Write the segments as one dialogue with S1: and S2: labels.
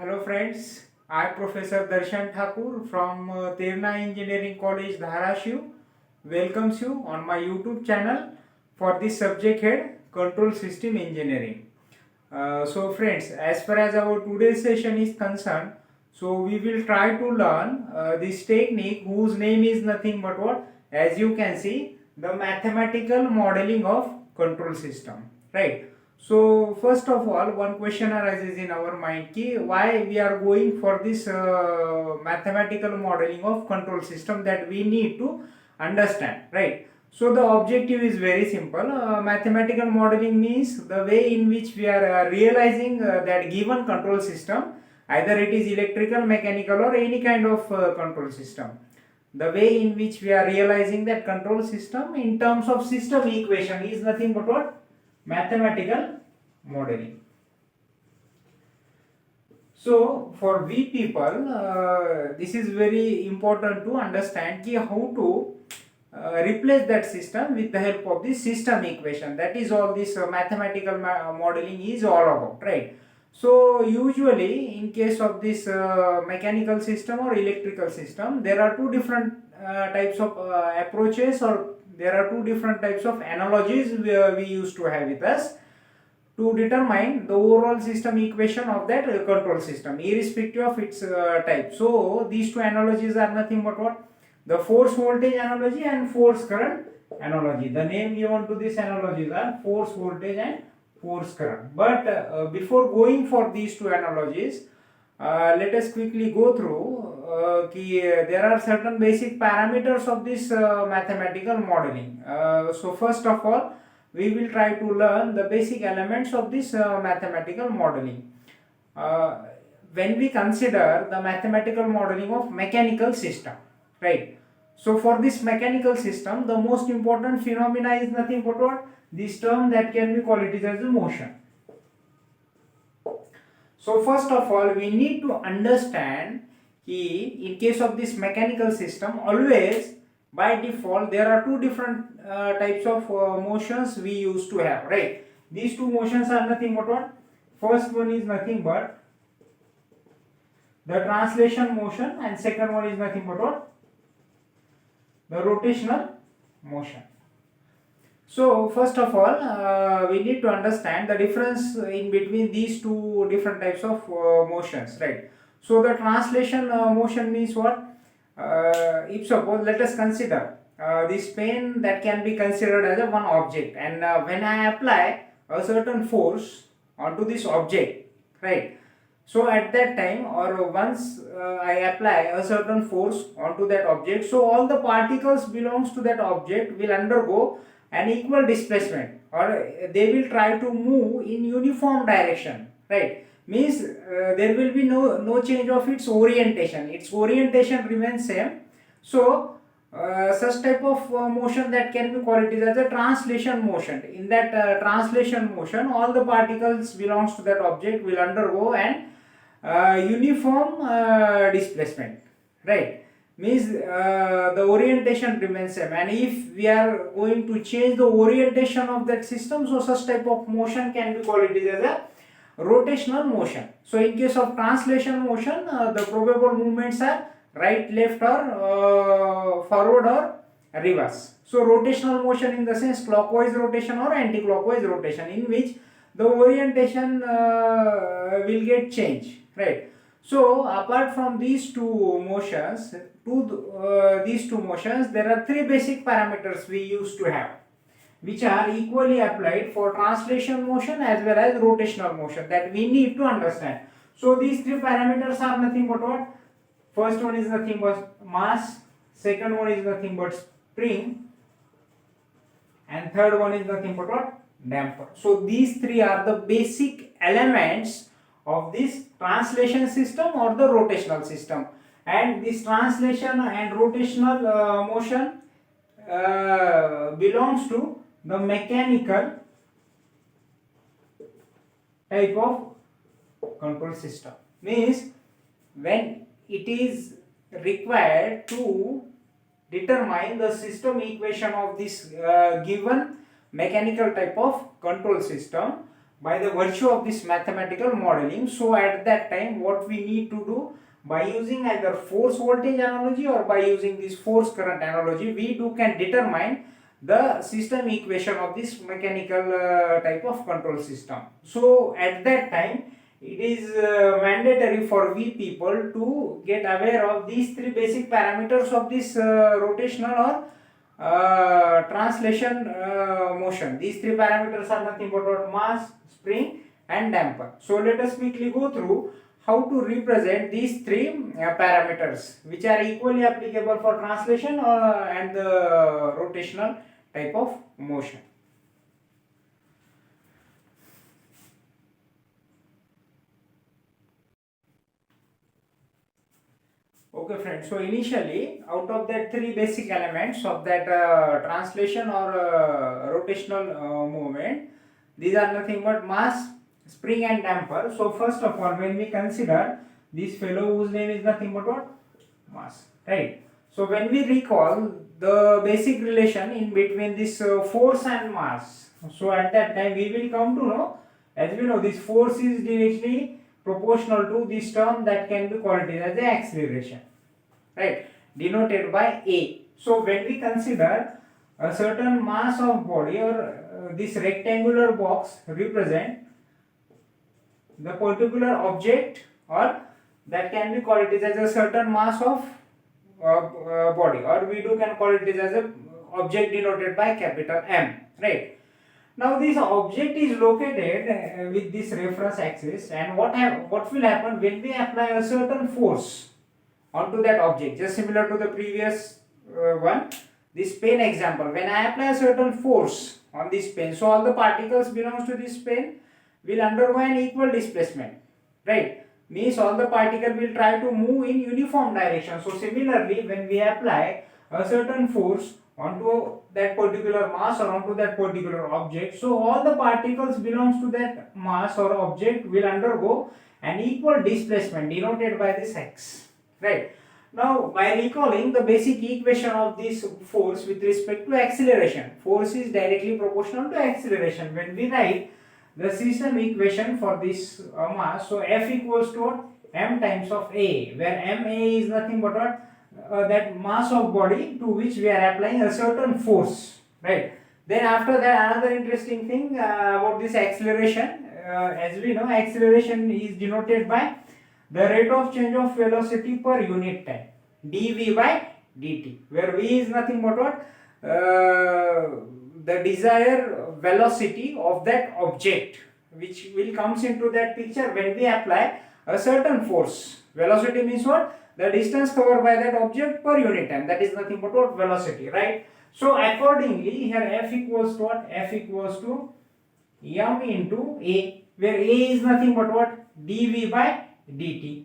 S1: Hello friends, I Professor Darshan Thakur from Terna Engineering College Dharashiv welcomes you on my YouTube channel for this subject head Control System Engineering. So friends, as far as our today's session is concerned, so we will try to learn this technique whose name is nothing but what? As you can see, the mathematical modeling of control system, right? So first of all, one question arises in our mind ki why we are going for this mathematical modeling of control system, that we need to understand, right? So the objective is very simple. Mathematical modeling means the way in which we are realizing that given control system, either it is electrical, mechanical or any kind of control system. The way in which we are realizing that control system in terms of system equation is nothing but what? Mathematical modeling. So for we people, this is very important to understand ki how to replace that system with the help of this system equation. That is all this mathematical modeling is all about, right? So usually in case of this mechanical system or electrical system, there are two different types of approaches, or there are two different types of analogies we used to have with us to determine the overall system equation of that control system irrespective of its type. So these two analogies are nothing but what? The force voltage analogy and force current analogy. The name given to these analogies are force voltage and force current. But before going for these two analogies, let us quickly go through there are certain basic parameters of this mathematical modeling. So first of all, we will try to learn the basic elements of this mathematical modeling. When we consider the mathematical modeling of mechanical system, right? So for this mechanical system, the most important phenomena is nothing but what? This term that can be called it as a motion. So first of all, we need to understand in case of this mechanical system, always by default there are two different types of motions we used to have, right? These two motions are nothing but what? First one is nothing but the translation motion, and second one is nothing but what? The rotational motion. So first of all, we need to understand the difference in between these two different types of motions, right? So the translation motion means what? If suppose, let us consider this pen that can be considered as a one object, and when I apply a certain force onto this object, right? So at that time, or once I apply a certain force onto that object, so all the particles belongs to that object will undergo an equal displacement, or they will try to move in uniform direction, right? Means there will be no change of its orientation remains same. So such type of motion that can be called it as a translation motion. In that translation motion, all the particles belongs to that object will undergo an uniform displacement, right? Means the orientation remains same, and if we are going to change the orientation of that system, so such type of motion can be called it as a rotational motion. So in case of translation motion, the probable movements are right, left, or forward or reverse. So rotational motion in the sense clockwise rotation or anti-clockwise rotation, in which the orientation will get changed, right? So apart from these two motions, there are three basic parameters we used to have, which are equally applied for translation motion as well as rotational motion, that we need to understand. So these three parameters are nothing but what? First one is nothing but mass, second one is nothing but spring, and third one is nothing but what? Damper. So these three are the basic elements of this translation system or the rotational system. And this translation and rotational motion belongs to the mechanical type of control system. Means when it is required to determine the system equation of this given mechanical type of control system, by the virtue of this mathematical modeling. So at that time what we need to do, by using either force voltage analogy or by using this force current analogy, we can determine the system equation of this mechanical type of control system. So at that time it is mandatory for we people to get aware of these three basic parameters of this rotational or translation motion. These three parameters are nothing but what? Mass, spring and damper. So let us quickly go through how to represent these three parameters, which are equally applicable for translation and the rotational type of motion. Okay friends, so initially out of that three basic elements of that translation or rotational movement, these are nothing but mass, spring and damper. So first of all, when we consider this fellow whose name is nothing but what? Mass, right? So when we recall the basic relation in between this force and mass, so at that time we will come to know, as we know, this force is directly proportional to this term that can be called as the acceleration, right, denoted by A. So when we consider a certain mass of body, or this rectangular box represent the particular object, or that can be called as a certain mass of body, or we can call it as a object denoted by capital M, right. Now this object is located with this reference axis, and what will happen when we apply a certain force onto that object, just similar to the previous one, this pen example. When I apply a certain force on this pen, so all the particles belongs to this pen will undergo an equal displacement, right, means all the particle will try to move in uniform direction. So similarly, when we apply a certain force onto that particular mass or onto that particular object, so all the particles belongs to that mass or object will undergo an equal displacement denoted by this x, right. Now by recalling the basic equation of this force with respect to acceleration, force is directly proportional to acceleration. When we write the system equation for this mass, so F equals to what? M times of A, where Ma is nothing but what? That mass of body to which we are applying a certain force, right. Then after that, another interesting thing about this acceleration, as we know, acceleration is denoted by the rate of change of velocity per unit time, dv by dt, where v is nothing but what? The desired velocity of that object, which will comes into that picture when we apply a certain force. Velocity means what? The distance covered by that object per unit time, that is nothing but what? Velocity, right. So accordingly here F equals to what? F equals to m into A, where A is nothing but what? dv by dt,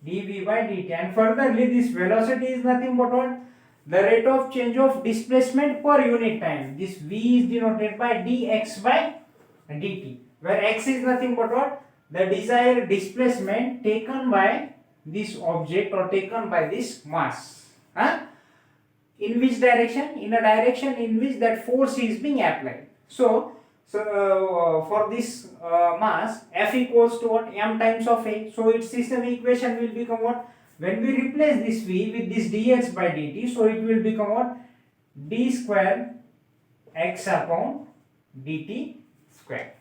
S1: dv by dt, and furtherly this velocity is nothing but what? The rate of change of displacement per unit time. This v is denoted by dx by dt, where x is nothing but what? The desired displacement taken by this object or taken by this mass. In which direction? In a direction in which that force is being applied. So for this mass, F equals to what? M times of A. So its system equation will become what? When we replace this V with this dx by dt, so it will become what? D square x upon dt square.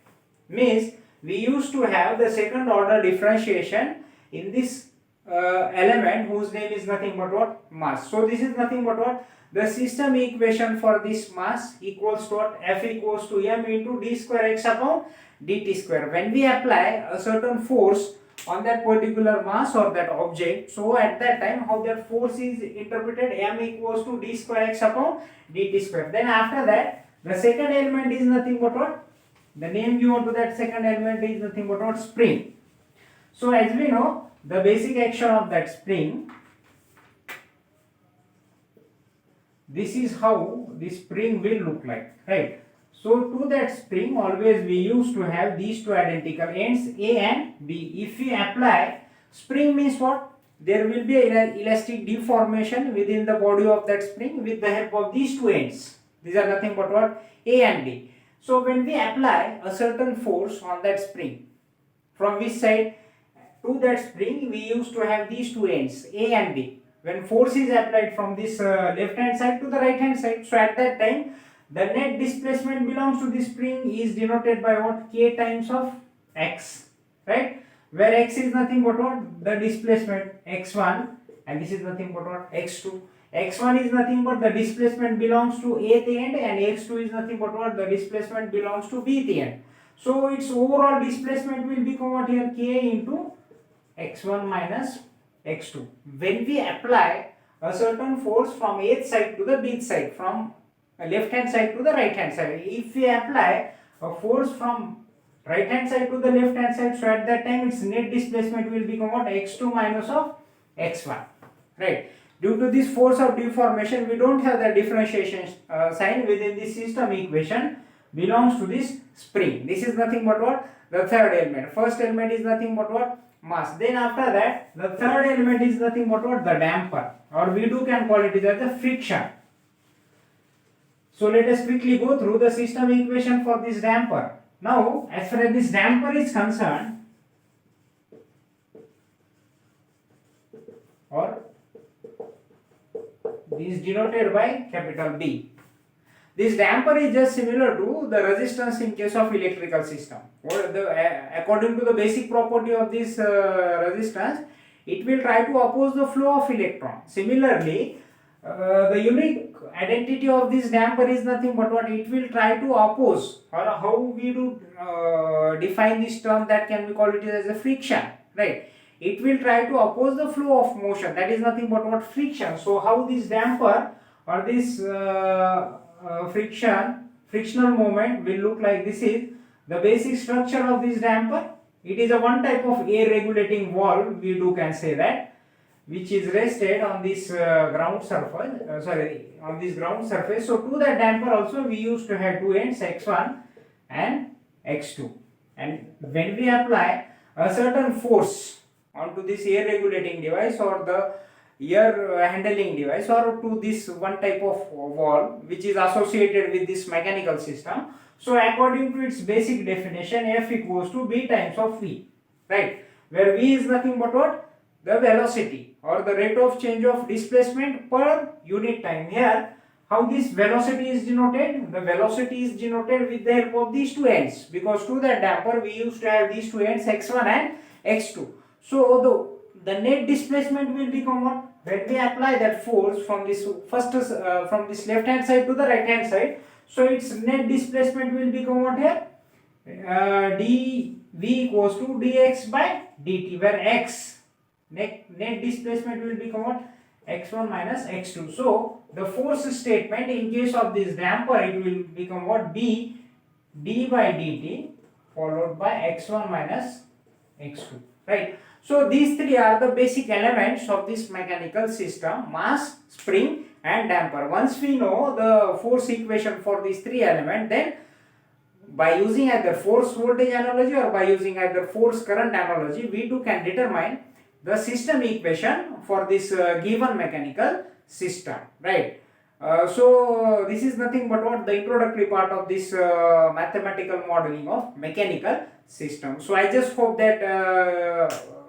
S1: Means we used to have the second order differentiation in this element whose name is nothing but what? Mass. So this is nothing but what? The system equation for this mass equals to what? F equals to m into d square x upon dt square. When we apply a certain force on that particular mass or that object, so at that time how that force is interpreted, m equals to d square x upon dt square. Then after that, the second element is nothing but what? The name given to that second element is nothing but what? Spring. So as we know, the basic action of that spring, this is how the spring will look like, right. So to that spring always we used to have these two identical ends A and B. If we apply spring, means what? There will be an elastic deformation within the body of that spring with the help of these two ends. These are nothing but what? A and B. So when we apply a certain force on that spring, from which side to that spring, we used to have these two ends, A and B. When force is applied from this left hand side to the right hand side, so at that time the net displacement belongs to the spring is denoted by what? K times of x, right? Where x is nothing but what? The displacement x1, and this is nothing but what? x2. x1 is nothing but the displacement belongs to A end, and x2 is nothing but what? The displacement belongs to B end. So its overall displacement will become what here? K into x1 minus x2. When we apply a certain force from A side to the B side, from left hand side to the right hand side, if we apply a force from right hand side to the left hand side, so at that time its net displacement will become what? x2 minus of x1, right? Due to this force of deformation, we don't have the differentiation sign within this system equation belongs to this spring. This is nothing but what? The third element. First element is nothing but what? Mass. Then after that, the third element is nothing but what? The damper, or we can call it as the friction. So let us quickly go through the system equation for this damper. Now, as far as this damper is concerned, or this is denoted by capital B. This damper is just similar to the resistance in case of electrical system. According to the basic property of this resistance, it will try to oppose the flow of electron. Similarly, the unique identity of this damper is nothing but what? It will try to oppose, or how we do define this term, that can be called it as a friction, right? It will try to oppose the flow of motion, that is nothing but what? Friction. So how this damper or this frictional moment will look like? This is the basic structure of this damper. It is a one type of air regulating valve, we can say that, which is rested on this ground surface, on this ground surface. So to that damper also we used to have two ends, x1 and x2, and when we apply a certain force onto this air regulating device or the air handling device, or to this one type of valve which is associated with this mechanical system, so according to its basic definition, F equals to B times of V, right? Where V is nothing but what? The velocity, or the rate of change of displacement per unit time. Here, how this velocity is denoted? The velocity is denoted with the help of these two ends, because to that damper we used to have these two ends, x1 and x2. So the net displacement will become what? When we apply that force from this from this left hand side to the right hand side, so its net displacement will become what here? dv equals to dx by dt, where x net displacement will become what? x1 minus x2. So the force statement in case of this damper, it will become what? B d by dt followed by x1 minus x2, right? So these three are the basic elements of this mechanical system: mass, spring and damper. Once we know the force equation for these three elements, then by using either force voltage analogy or by using either force current analogy, we can determine the system equation for this given mechanical system, right? So this is nothing but what? The introductory part of this mathematical modeling of mechanical system. So I just hope that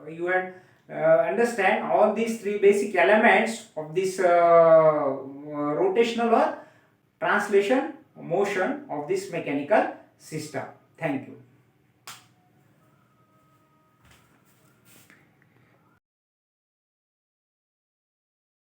S1: you had understand all these three basic elements of this rotational or translation motion of this mechanical system. Thank you.